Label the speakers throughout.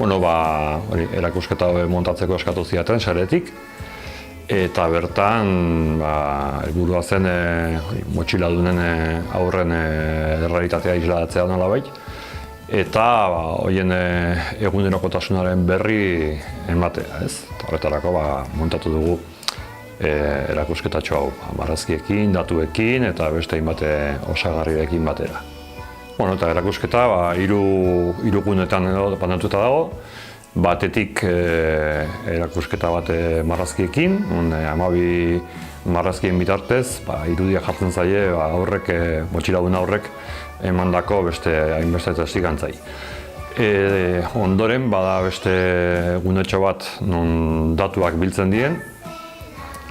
Speaker 1: erakusketa montatzeko eskatu zidaten saretik. Eta bertan, helburua zen motxiladunen aurren errealitatea islatzea nolabait. Eta horien egunerokotasunaren berri ematea, ez? Horretarako montatu dugu erakusketatxo hau, marrazkiekin, datuekin eta beste hainbat osagarriekin batera. Eta erakusketa hiru gunetan banatuta dago. Batetik erakusketa bat marrazkiekin, 12 marrazkien bitartez, irudia jartzen zaie motxiladun aurrek emandako beste hainbeste testigantzai. Ondoren bada beste gunetxo bat non datuak biltzen diren,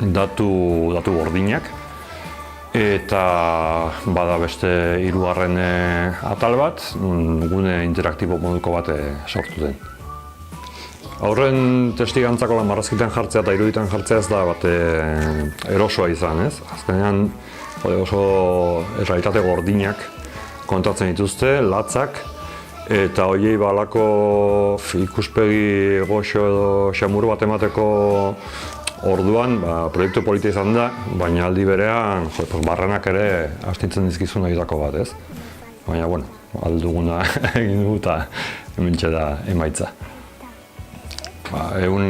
Speaker 1: datu gordinak, eta bada beste hirugarren atal bat, gune interaktibo moduko bat sortu den. Aurren testigantzako marrazkietan jartzea eta iruditan jartzea ez da erosoa izan, ez? Azkenean oso errealitate gordinak kontatzen dituzte, latzak, eta horiei balako ikuspegi goxo edo xamur bat emateko orduan proiektu polita izan da, baina aldi berean barrenak ere astintzen dizkizun egitako bat, ez? Baina, alduguna egin dugu eta hementxe da emaitza. Egun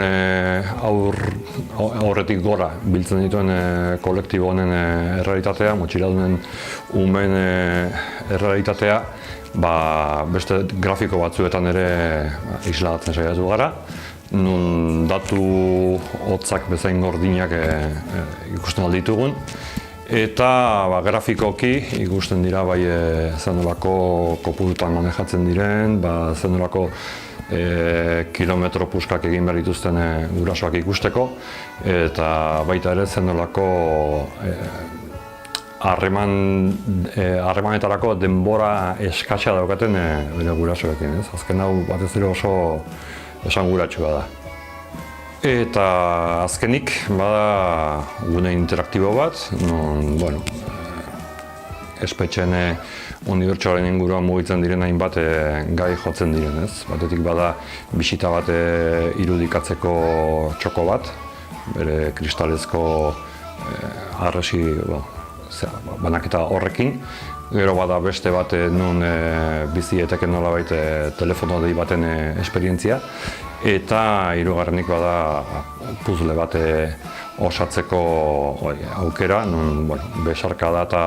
Speaker 1: aurretik gora biltzen dituen kolektibo honen errealitatea, motxiladunen umeen errealitatea, beste grafiko batzuetan ere isladatzen saiatu gara. Nun datu hotzak bezain gordinak ikusten alditugun. Eta grafikoki ikusten dira zenolako kopurutan manejatzen diren, zenolako kilometro puskak egin behar dituzten gurasoak ikusteko, eta baita ere zenolako harremanetarako denbora eskatsa daukaten bere gurasoekin. Azken hau batez ere oso esanguratsua da. Eta azkenik bada gune interaktibo bat, non espetxeen unibertsoaren inguruan mugitzen diren hainbat gai jotzen diren, ez? Batetik bada bisita bat irudikatzeko txoko bat, bere kristalezko harresi banaketa horrekin. Gero bada beste bat nun bizi eteken nolabait telefono dei baten esperientzia. Eta hirugarrenik bada puzzle bat osatzeko aukera, nun besarkada eta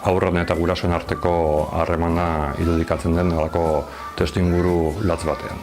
Speaker 1: aurren eta gurasoen arteko harremana irudikatzen den nolako testuinguru latz batean.